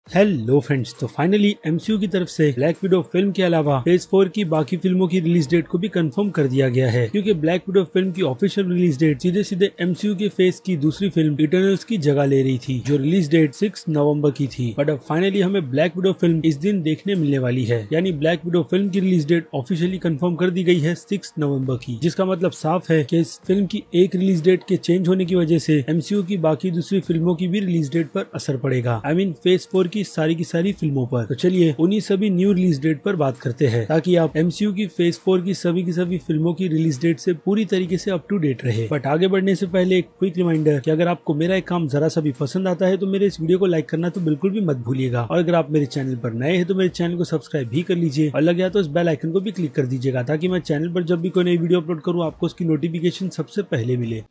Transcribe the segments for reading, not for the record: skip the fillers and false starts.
Hello friends, तो finally MCU की तरफ से ब्लैक विडो फिल्म के अलावा फेज 4 की बाकी फिल्मों की रिलीज डेट को भी कंफर्म कर दिया गया है, क्योंकि ब्लैक विडो फिल्म की ऑफिशियल रिलीज डेट सीधे सीधे एमसीयू के फेज की दूसरी फिल्म इटर्नल्स की जगह ले रही थी, जो रिलीज डेट 6 नवंबर की थी। बट अब फाइनली हमें ब्लैक विडो फिल्म इस दिन देखने मिलने वाली है, यानी ब्लैक विडो फिल्म की रिलीज डेट ऑफिशियली कंफर्म कर दी गई है 6 नवंबर की, जिसका मतलब साफ है कि इस फिल्म की एक रिलीज डेट के चेंज होने की वजह से एमसीयू की बाकी दूसरी फिल्मों की भी रिलीज डेट पर असर पड़ेगा। आई मीन फेज 4 की सारी फिल्मों पर। तो चलिए उन्हीं सभी न्यू रिलीज डेट पर बात करते हैं, ताकि आप एमसीयू की फेज 4 की सभी फिल्मों की रिलीज डेट से पूरी तरीके से अप टू डेट रहे। बट आगे बढ़ने से पहले एक क्विक रिमाइंडर कि अगर आपको मेरा एक काम जरा सा भी पसंद आता है तो मेरे इस वीडियो को लाइक करना तो बिल्कुल भी मत भूलिएगा, और अगर आप मेरे चैनल पर नए हैं तो मेरे चैनल को सब्सक्राइब भी कर लीजिए, और लग गया तो इस बेल आइकन को भी क्लिक कर दीजिएगा, ताकि मैं चैनल पर जब भी कोई नई वीडियो अपलोड करूँ आपको उसकी नोटिफिकेशन सबसे पहले मिले।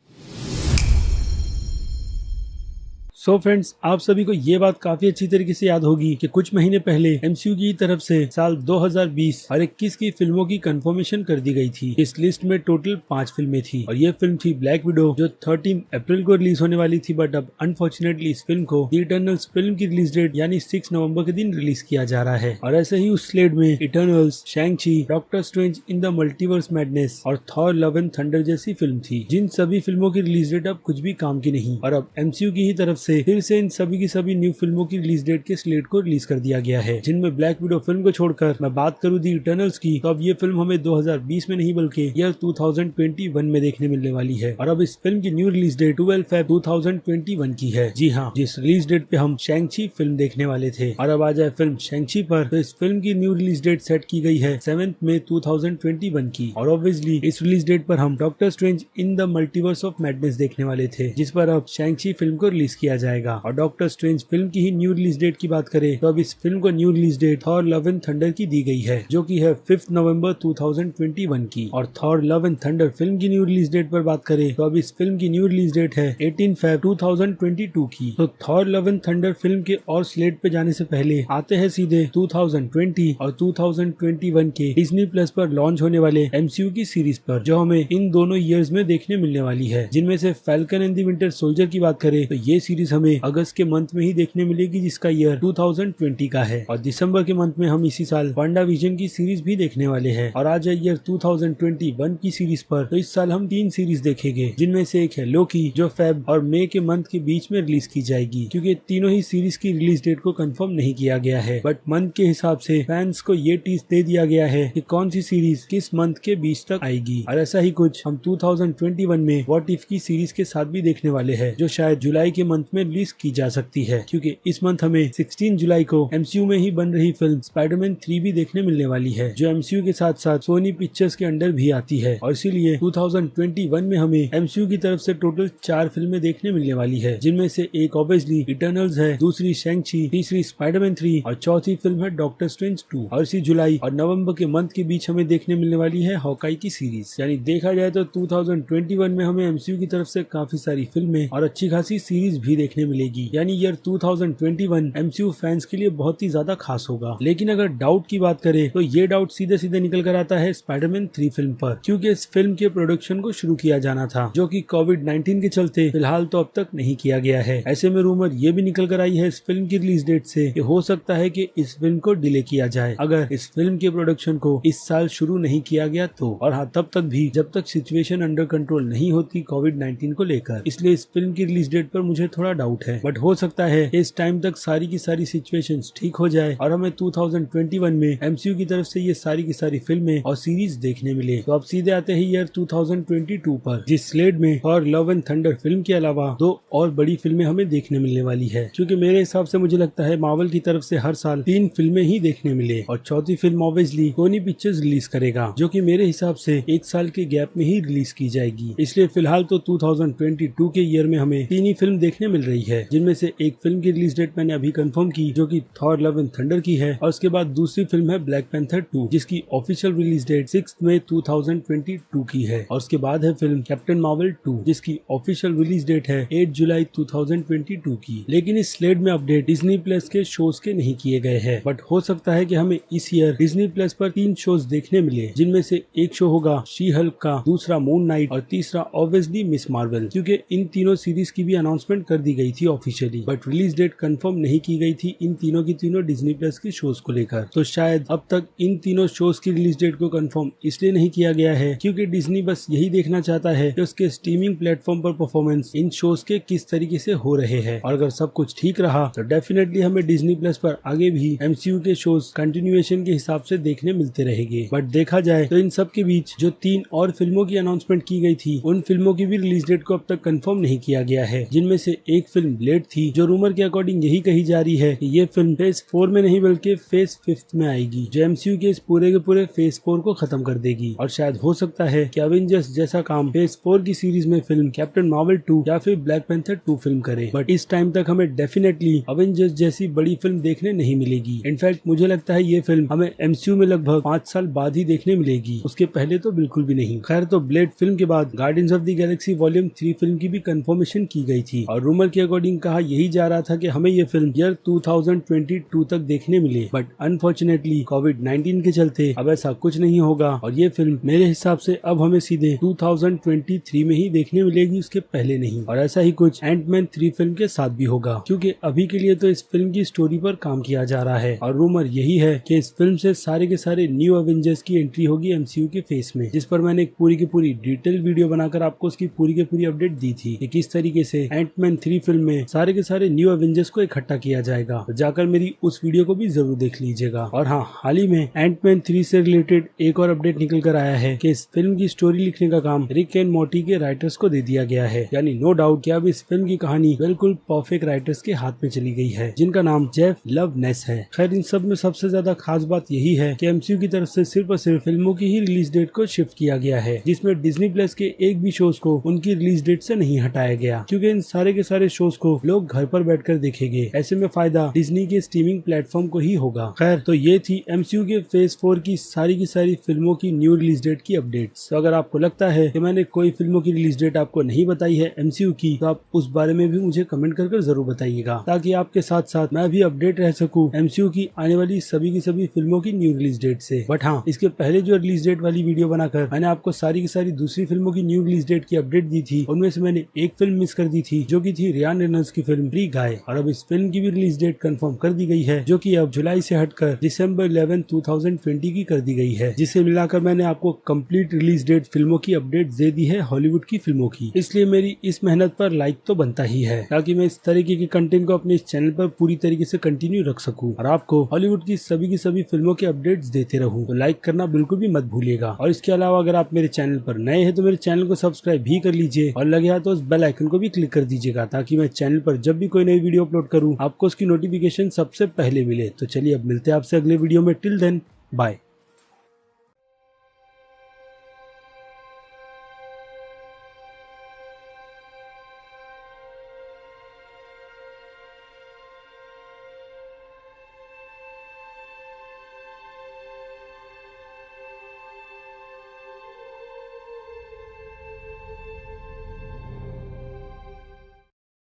सो फ्रेंड्स, आप सभी को ये बात काफी अच्छी तरीके से याद होगी कि कुछ महीने पहले एमसीयू की तरफ से साल 2020 और 21 की फिल्मों की कंफर्मेशन कर दी गई थी। इस लिस्ट में टोटल 5 फिल्में थी, और ये फिल्म थी ब्लैक विडो, जो 13 अप्रैल को रिलीज होने वाली थी। बट अब अनफॉर्चुनेटली इस फिल्म को द इटर्नल्स फिल्म की रिलीज डेट यानी 6 नवंबर के दिन रिलीज किया जा रहा है। और ऐसे ही उस स्लेट में Eternals, Shang Chi, Doctor Strange in the Multiverse Madness और थॉर लव एंड थंडर जैसी फिल्म थी, जिन सभी फिल्मों की रिलीज डेट अब कुछ भी काम की नहीं। और अब एमसीयू की ही तरफ से फिर से इन सभी की सभी न्यू फिल्मों की रिलीज डेट के स्लेट को रिलीज कर दिया गया है, जिनमें ब्लैक विडो फिल्म को छोड़कर मैं बात करूं दी इटर्नल्स की, तो अब ये फिल्म हमें 2020 में नहीं बल्कि ईयर 2021 में देखने मिलने वाली है। और अब इस फिल्म की न्यू रिलीज डेट 12 फेब 2021 की है। जी हाँ, जिस रिलीज डेट पे हम शैंग-ची फिल्म देखने वाले थे। और अब आ जाए फिल्म शैंग-ची पर, तो इस फिल्म की न्यू रिलीज डेट सेट की गई है 7 मई 2021 की। और ऑब्वियसली इस रिलीज डेट पर हम doctor Strange in the multiverse of madness देखने वाले थे, जिस पर अब शैंग-ची फिल्म को रिलीज किया जाएगा। और डॉक्टर स्ट्रेंज फिल्म की ही न्यू रिलीज डेट की बात करें तो अब इस फिल्म को new release date Thor Love and Thunder की दी गई है, जो कि है 5 नवंबर 2021 की। और Thor Love and thunder film की न्यू रिलीज डेट पर बात करें तो अब इस फिल्म की न्यू रिलीज डेट है 18 फेब 2022 की। तो Thor Love and thunder film के और स्लेट पे जाने से पहले आते हैं सीधे 2020 और 2021 के डिज्नी प्लस पर लॉन्च होने वाले एमसीयू की सीरीज पर, जो हमें इन दोनों ईयर्स में देखने मिलने वाली है। जिनमें से falcon and the winter soldier की बात करें तो ये सीरीज हमें अगस्त के मंथ में ही देखने मिलेगी, जिसका ईयर 2020 का है। और दिसंबर के मंथ में हम इसी साल वांडाविजन की सीरीज भी देखने वाले हैं। और आज है ईयर 2021 की सीरीज पर, तो इस साल हम 3 सीरीज देखेंगे, जिनमें से एक है लोकी, जो फेब और मई के मंथ के बीच में रिलीज की जाएगी, क्योंकि तीनों ही सीरीज की रिलीज डेट को कंफर्म नहीं किया गया है। बट मंथ के हिसाब से फैंस को ये टीज दे दिया गया है कि कौन सी सीरीज किस मंथ के बीच तक आएगी। और ऐसा ही कुछ हम 2021 में व्हाट इफ की सीरीज के साथ भी देखने वाले हैं, जो शायद जुलाई के मंथ में रिलीज की जा सकती है, क्योंकि इस मंथ हमें 16 जुलाई को एमसीयू में ही बन रही फिल्म स्पाइडरमैन 3 भी देखने मिलने वाली है, जो एमसीयू के साथ साथ सोनी पिक्चर्स के अंडर भी आती है। और इसीलिए 2021 में हमें एमसीयू की तरफ से टोटल 4 फिल्में देखने मिलने वाली है, जिनमें से एक ऑब्वियसली इटर्नल्स है, दूसरी शैंग-ची, तीसरी स्पाइडरमैन 3 और चौथी फिल्म है डॉक्टर स्ट्रेंज 2। और इसी जुलाई और नवंबर के मंथ के बीच हमें देखने मिलने वाली है हॉकाई की सीरीज। यानी देखा जाए तो 2021 में हमें एमसीयू की तरफ से काफी सारी फिल्में और अच्छी खासी सीरीज भी देखने मिलेगी। यानी ईयर 2021 एमसीयू फैंस के लिए बहुत ही ज्यादा खास होगा। लेकिन अगर डाउट की बात करें तो ये डाउट सीधे सीधे निकल कर आता है स्पाइडरमैन 3 फिल्म पर, क्योंकि इस फिल्म के प्रोडक्शन को शुरू किया जाना था, जो कि कोविड-19 के चलते फिलहाल तो अब तक नहीं किया गया है। ऐसे में रूमर ये भी निकल कर आई है इस फिल्म की रिलीज डेट से कि हो सकता है कि इस फिल्म को डिले किया जाए, अगर इस फिल्म के प्रोडक्शन को इस साल शुरू नहीं किया गया तो। और हाँ, तब तक भी जब तक सिचुएशन अंडर कंट्रोल नहीं होती कोविड-19 को लेकर। इसलिए इस फिल्म की रिलीज डेट पर मुझे थोड़ा डाउट है, बट हो सकता है इस टाइम तक सारी की सारी सिचुएशंस ठीक हो जाए और हमें 2021 में एमसीयू की तरफ से ये सारी की सारी फिल्में और सीरीज देखने मिले। तो अब सीधे आते हैं ईयर 2022 पर, जिस स्लेट में Thor Love and thunder film के अलावा 2 और बड़ी फिल्में हमें देखने मिलने वाली है, क्योंकि मेरे हिसाब से मुझे लगता है मार्वल की तरफ से हर साल 3 फिल्में ही देखने मिले, और चौथी film obviously Sony Pictures release करेगा, जो कि मेरे हिसाब से 1 साल के गैप में ही रिलीज की जाएगी। इसलिए फिलहाल तो 2022 के ईयर में हमें 3 ही फिल्म देखने मिल रही है, जिनमें से एक फिल्म की रिलीज डेट मैंने अभी कंफर्म की, जो कि थॉर लव एंड थंडर की है। और उसके बाद दूसरी फिल्म है ब्लैक पैंथर 2, जिसकी ऑफिशियल रिलीज डेट 6 मई 2022 की है। और उसके बाद है फिल्म कैप्टन मार्वल 2, जिसकी ऑफिशियल रिलीज डेट है 8 जुलाई 2022 की। लेकिन इस स्लेट में अपडेट डिज्नी प्लस के शोज के नहीं किए गए हैं, बट हो सकता है कि हमें इस ईयर डिज्नी प्लस पर 3 शोज देखने मिले, जिनमें से एक शो होगा शी हल्क का, दूसरा मून नाइट और तीसरा ऑब्वियसली मिस मार्वल, क्योंकि इन तीनों सीरीज की भी अनाउंसमेंट कर दी गई थी officially, but release date confirm नहीं की गई थी इन तीनों की तीनों डिज्नी प्लस के शोज को लेकर। तो शायद अब तक इन तीनों शोज की रिलीज डेट को कंफर्म इसलिए नहीं किया गया है क्योंकि डिज्नी बस यही देखना चाहता है कि उसके स्ट्रीमिंग प्लेटफॉर्म पर परफॉर्मेंस इन शोज के किस तरीके से हो रहे हैं, और अगर सब कुछ ठीक रहा तो डेफिनेटली हमें डिज्नी प्लस पर आगे भी एमसीयू के शोज कंटिन्यूएशन के हिसाब से देखने मिलते रहेंगे। बट देखा जाए तो इन सब के बीच जो 3 और फिल्मों की अनाउंसमेंट की गई थी उन फिल्मों की भी रिलीज डेट को अब तक कंफर्म नहीं किया गया है, जिनमें से एक फिल्म लेट थी जो रूमर के अकॉर्डिंग यही कही जा रही है कि ये फिल्म फेज 4 में नहीं बल्कि फेज 5 में आएगी, जो एमसीयू के इस पूरे के पूरे फेज 4 को खत्म कर देगी। और शायद हो सकता है कि एवेंजर्स जैसा काम फेज 4 की सीरीज में फिल्म कैप्टन मार्वल 2 या फिर ब्लैक पैंथर 2 फिल्म करे। बट इस टाइम तक हमें डेफिनेटली एवेंजर्स जैसी बड़ी फिल्म देखने नहीं मिलेगी। इनफैक्ट मुझे लगता है ये फिल्म हमें एमसीयू में लगभग 5 साल बाद ही देखने मिलेगी, उसके पहले तो बिल्कुल भी नहीं। खैर, तो ब्लेड फिल्म के बाद guardians of the Galaxy volume 3 film की भी कंफर्मेशन की गई थी और रूमर के अकॉर्डिंग कहा यही जा रहा था कि हमें ये फिल्म ईयर 2022 तक देखने मिले। बट अनफॉर्चुनेटली कोविड-19 के चलते अब ऐसा कुछ नहीं होगा और ये फिल्म मेरे हिसाब से अब हमें सीधे 2023 में ही देखने मिलेगी, उसके पहले नहीं। और ऐसा ही कुछ एंटमैन 3 फिल्म के साथ भी होगा, क्योंकि अभी के लिए तो इस फिल्म की स्टोरी पर काम किया जा रहा है और रूमर यही है कि इस फिल्म से सारे के सारे न्यू एवेंजर्स की एंट्री होगी एमसीयू के फेस में, जिस पर मैंने एक पूरी की पूरी डिटेल वीडियो बनाकर आपको उसकी पूरी की पूरी अपडेट दी थी कि किस तरीके से एंटमैन 3 फिल्म में सारे के सारे न्यू एवेंजर्स को इकट्ठा किया जाएगा। तो जाकर मेरी उस वीडियो को भी जरूर देख लीजिएगा। और हाँ, हाल ही में एंटमैन 3 से रिलेटेड एक और अपडेट निकल कर आया है कि इस फिल्म की स्टोरी लिखने का काम रिक एंड मोर्टी के राइटर्स को दे दिया गया है। यानी नो डाउट कि अब इस फिल्म की कहानी बिल्कुल परफेक्ट राइटर्स के हाथ में चली गई है, जिनका नाम जेफ लव नेस है। खैर, इन सब में सबसे ज्यादा खास बात यही है कि एमसीयू की तरफ से सिर्फ और सिर्फ फिल्मों की ही रिलीज डेट को शिफ्ट किया गया है, जिसमें डिज्नी प्लस के एक भी शोज को उनकी रिलीज डेट से नहीं हटाया गया, क्योंकि इन सारे के सारे शोज को लोग घर पर बैठकर देखेंगे। ऐसे में फायदा डिज्नी के स्ट्रीमिंग प्लेटफॉर्म को ही होगा। खैर, तो ये थी एमसीयू के फेज 4 की सारी फिल्मों की न्यू रिलीज डेट की अपडेट्स। तो अगर आपको लगता है कि मैंने कोई फिल्मों की रिलीज डेट आपको नहीं बताई है एमसीयू की, तो आप उस बारे में भी मुझे कमेंट कर जरूर बताइएगा, ताकि आपके साथ साथ मैं भी अपडेट रह सकूं एमसीयू की आने वाली सभी की सभी फिल्मों की न्यू रिलीज डेट से। बट हाँ, इसके पहले जो रिलीज डेट वाली वीडियो बनाकर मैंने आपको सारी की सारी दूसरी फिल्मों की न्यू रिलीज डेट की अपडेट दी थी, उनमें से मैंने एक फिल्म मिस कर दी थी, जो की थी रियान रेनल्ड्स की फिल्म फ्री गाय। और अब इस फिल्म की भी रिलीज डेट कंफर्म कर दी गई है, जो कि अब जुलाई से हटकर दिसंबर 11, 2020 की कर दी गई है, जिसे मिलाकर मैंने आपको कंप्लीट रिलीज डेट फिल्मों की अपडेट दे दी है हॉलीवुड की फिल्मों की। इसलिए मेरी इस मेहनत पर लाइक तो बनता ही है, ताकि मैं इस तरीके के कंटेंट को अपने इस चैनल पर पूरी तरीके से कंटिन्यू रख सकूं और आपको हॉलीवुड की सभी फिल्मों के अपडेट्स देते रहूं। तो लाइक करना बिल्कुल भी मत भूलिएगा। और इसके अलावा अगर आप मेरे चैनल पर नए हैं तो मेरे चैनल को सब्सक्राइब भी कर लीजिए और लगे हाथ तो उस बेल आइकन को भी क्लिक कर दीजिएगा, ताकि मैं चैनल पर जब भी कोई नई वीडियो अपलोड करूं आपको उसकी नोटिफिकेशन सबसे पहले मिले। तो चलिए अब मिलते हैं आपसे अगले वीडियो में। Till then, bye.